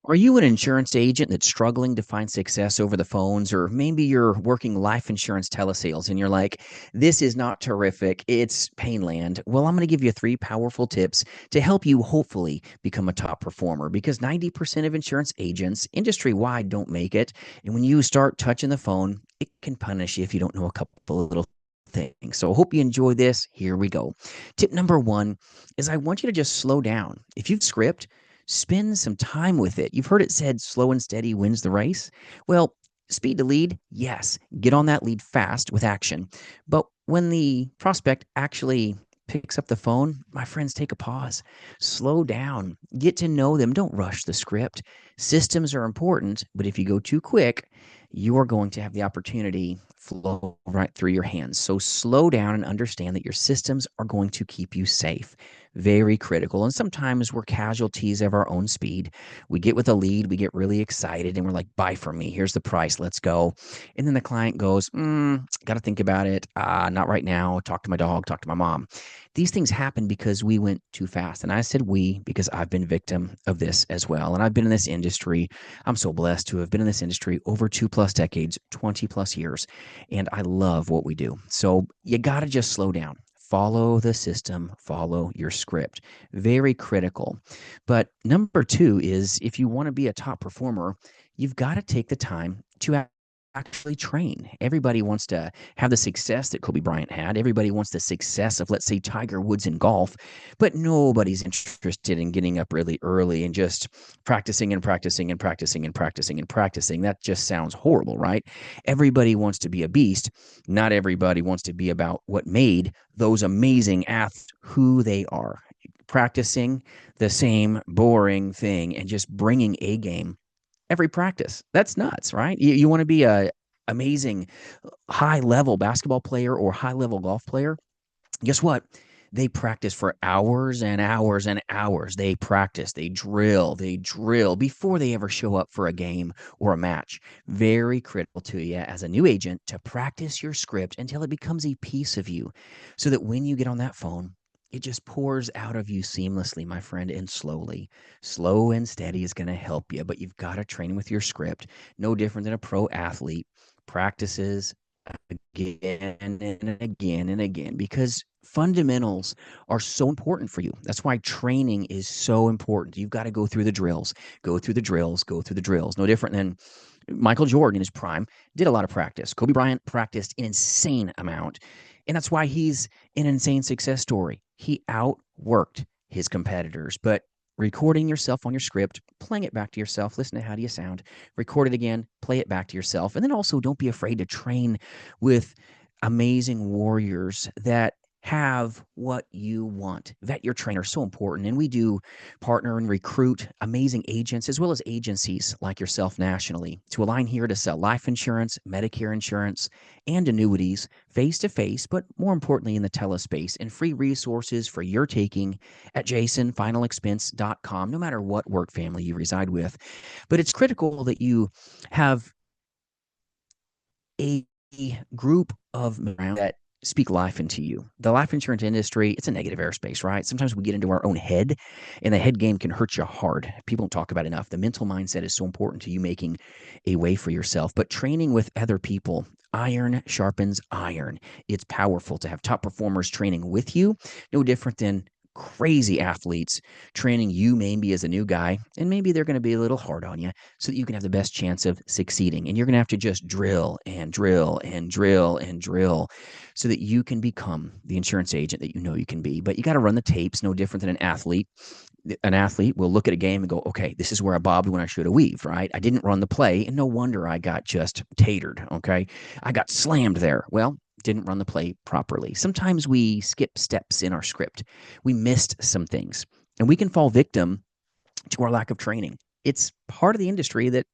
Are you an insurance agent that's struggling to find success over the phones? Or maybe you're working life insurance telesales and you're like, this is not terrific. It's painland. Well, I'm going to give you three powerful tips to help you hopefully become a top performer because 90% of insurance agents industry wide don't make it. And when you start touching the phone, it can punish you if you don't know a couple of little things. So I hope you enjoy this. Here we go. Tip number one is I want you to just slow down. If you've script, spend some time with it. You've heard it said slow and steady wins the race. Well, speed to lead, yes, get on that lead fast with action. But when the prospect actually picks up the phone, my friends, take a pause, slow down, get to know them. Don't rush the script. Systems are important, but if you go too quick, you are going to have the opportunity flow right through your hands. So slow down and understand that your systems are going to keep you safe. Very critical. And sometimes we're casualties of our own speed. We get with a lead, we get really excited, and we're like, buy from me. Here's the price. Let's go. And then the client goes, got to think about it. Not right now. Talk to my dog, talk to my mom. These things happen because we went too fast. And I said we because I've been victim of this as well. And I've been in this industry. I'm so blessed to have been in this industry over 2+ decades, 20+ years. And I love what we do. So you got to just slow down. Follow the system, follow your script. Very critical. But number two is if you want to be a top performer, you've got to take the time to actually train. Everybody wants to have the success that Kobe Bryant had. Everybody wants the success of, let's say, Tiger Woods in golf, but nobody's interested in getting up really early and just practicing and practicing and practicing and practicing and practicing. That just sounds horrible, right? Everybody wants to be a beast. Not everybody wants to be about what made those amazing athletes who they are. Practicing the same boring thing and just bringing a game every practice. That's nuts, right? You want to be a amazing high level basketball player or high level golf player. Guess what? They practice for hours and hours and hours. They practice, they drill before they ever show up for a game or a match. Very critical to you as a new agent to practice your script until it becomes a piece of you so that when you get on that phone, it just pours out of you seamlessly, my friend, and slowly. Slow and steady is going to help you, but you've got to train with your script. No different than a pro athlete practices again and again and again because fundamentals are so important for you. That's why training is so important. You've got to go through the drills, go through the drills, go through the drills. No different than Michael Jordan in his prime did a lot of practice. Kobe Bryant practiced an insane amount. And that's why he's an insane success story. He outworked his competitors. But recording yourself on your script, playing it back to yourself, listen to how do you sound, record it again, play it back to yourself. And then also don't be afraid to train with amazing warriors that have what you want. Vet your trainer, so important. And we do partner and recruit amazing agents as well as agencies like yourself nationally to align here to sell life insurance, Medicare insurance, and annuities face to face, but more importantly in the telespace and free resources for your taking at jasonfinalexpense.com, no matter what work family you reside with. But it's critical that you have a group of that speak life into you. The life insurance industry, it's a negative airspace, right? Sometimes we get into our own head and the head game can hurt you hard. People don't talk about it enough. The mental mindset is so important to you making a way for yourself, but training with other people, iron sharpens iron. It's powerful to have top performers training with you. No different than crazy athletes training you maybe as a new guy, and maybe they're going to be a little hard on you so that you can have the best chance of succeeding. And you're going to have to just drill and drill and drill and drill so that you can become the insurance agent that you know you can be. But you got to run the tapes, no different than an athlete. An athlete will look at a game and go, okay, this is where I bobbed when I should have weaved, right? I didn't run the play, and no wonder I got just tatered, okay? I got slammed there. Well, didn't run the play properly. Sometimes we skip steps in our script. We missed some things, and we can fall victim to our lack of training. It's part of the industry that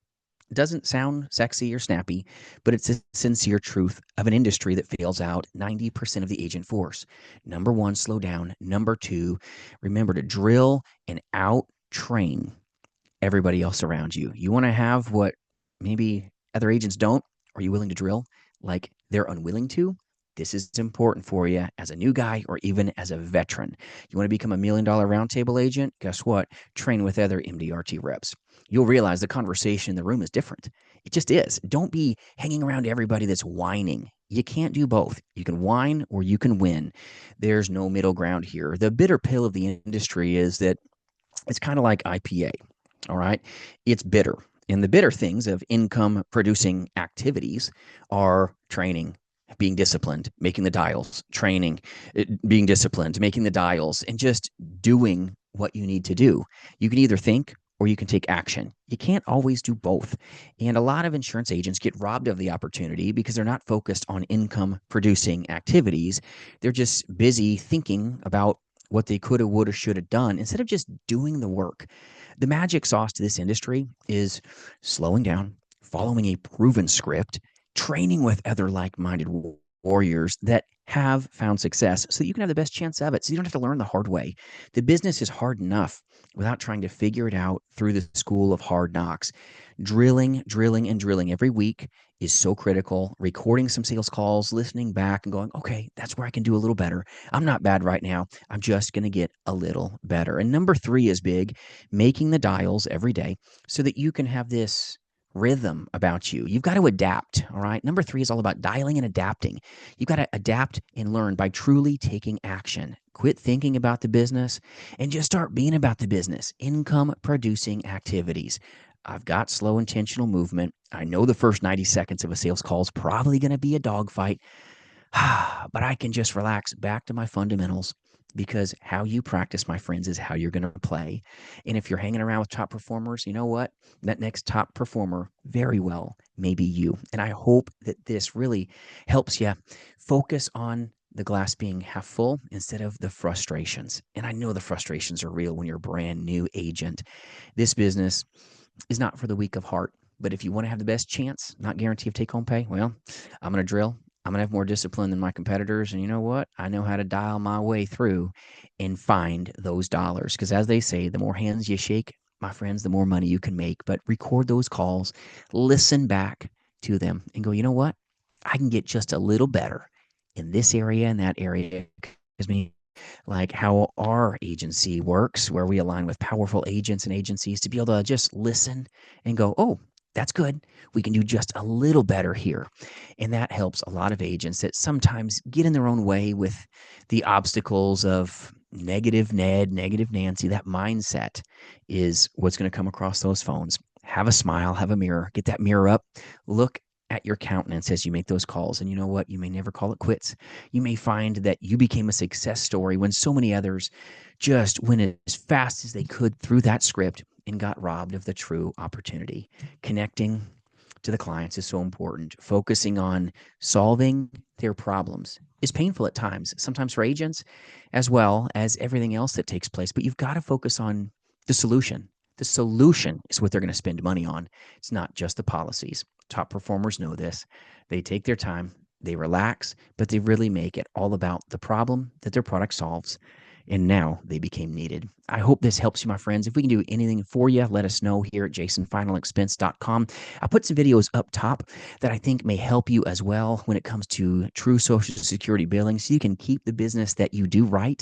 doesn't sound sexy or snappy, but it's a sincere truth of an industry that fails out 90% of the agent force. Number one, slow down. Number two, remember to drill and out train everybody else around you. You want to have what maybe other agents don't? Are you willing to drill like they're unwilling to? this is important for you as a new guy or even as a veteran. You want to become $1 million roundtable agent? Guess what? Train with other MDRT reps. You'll realize the conversation in the room is different. It just is. Don't be hanging around everybody that's whining. You can't do both. You can whine or you can win. There's no middle ground here. The bitter pill of the industry is that it's kind of like IPA. All right. It's bitter. And the bitter things of income producing activities are training, being disciplined, making the dials, training, being disciplined, making the dials, and just doing what you need to do. You can either think or you can take action. You can't always do both. And a lot of insurance agents get robbed of the opportunity because they're not focused on income producing activities. They're just busy thinking about what they could have, would have, should have done instead of just doing the work. The magic sauce to this industry is slowing down, following a proven script, training with other like minded warriors that have found success so that you can have the best chance of it. So you don't have to learn the hard way. The business is hard enough without trying to figure it out through the school of hard knocks. Drilling, drilling, and drilling every week is so critical. Recording some sales calls, listening back, and going, okay, that's where I can do a little better. I'm not bad right now. I'm just going to get a little better. And number 3 is big, making the dials every day so that you can have this rhythm about you. You've got to adapt. All right. Number 3 is all about dialing and adapting. You've got to adapt and learn by truly taking action. Quit thinking about the business and just start being about the business. Income producing activities. I've got slow intentional movement. I know the first 90 seconds of a sales call is probably going to be a dogfight, but I can just relax back to my fundamentals because how you practice, my friends, is how you're going to play. And if you're hanging around with top performers, you know what? That next top performer very well may be you. And I hope that this really helps you focus on the glass being half full instead of the frustrations. And I know the frustrations are real when you're a brand new agent. This business is not for the weak of heart. But if you want to have the best chance, not guarantee of take home pay, well, I'm going to drill. I'm going to have more discipline than my competitors. And you know what? I know how to dial my way through and find those dollars. Because as they say, the more hands you shake, my friends, the more money you can make. But record those calls, listen back to them, and go, you know what? I can get just a little better in this area and that area. Because me, like how our agency works, where we align with powerful agents and agencies to be able to just listen and go, oh, that's good. We can do just a little better here. And that helps a lot of agents that sometimes get in their own way with the obstacles of negative Ned, negative Nancy. That mindset is what's going to come across those phones. Have a smile, have a mirror, get that mirror up, look at your countenance as you make those calls. And you know what? You may never call it quits. You may find that you became a success story when so many others just went as fast as they could through that script and got robbed of the true opportunity. Connecting to the clients is so important. Focusing on solving their problems is painful at times, sometimes for agents as well as everything else that takes place. But you've got to focus on the solution. The solution is what they're going to spend money on. It's not just the policies. Top performers know this. They take their time, they relax, but they really make it all about the problem that their product solves. And now they became needed. I hope this helps you, my friends. If we can do anything for you, let us know here at jasonfinalexpense.com. I'll put some videos up top that I think may help you as well when it comes to true Social Security billing so you can keep the business that you do right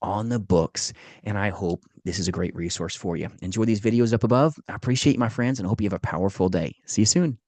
on the books. And I hope this is a great resource for you. Enjoy these videos up above. I appreciate you, my friends, and I hope you have a powerful day. See you soon.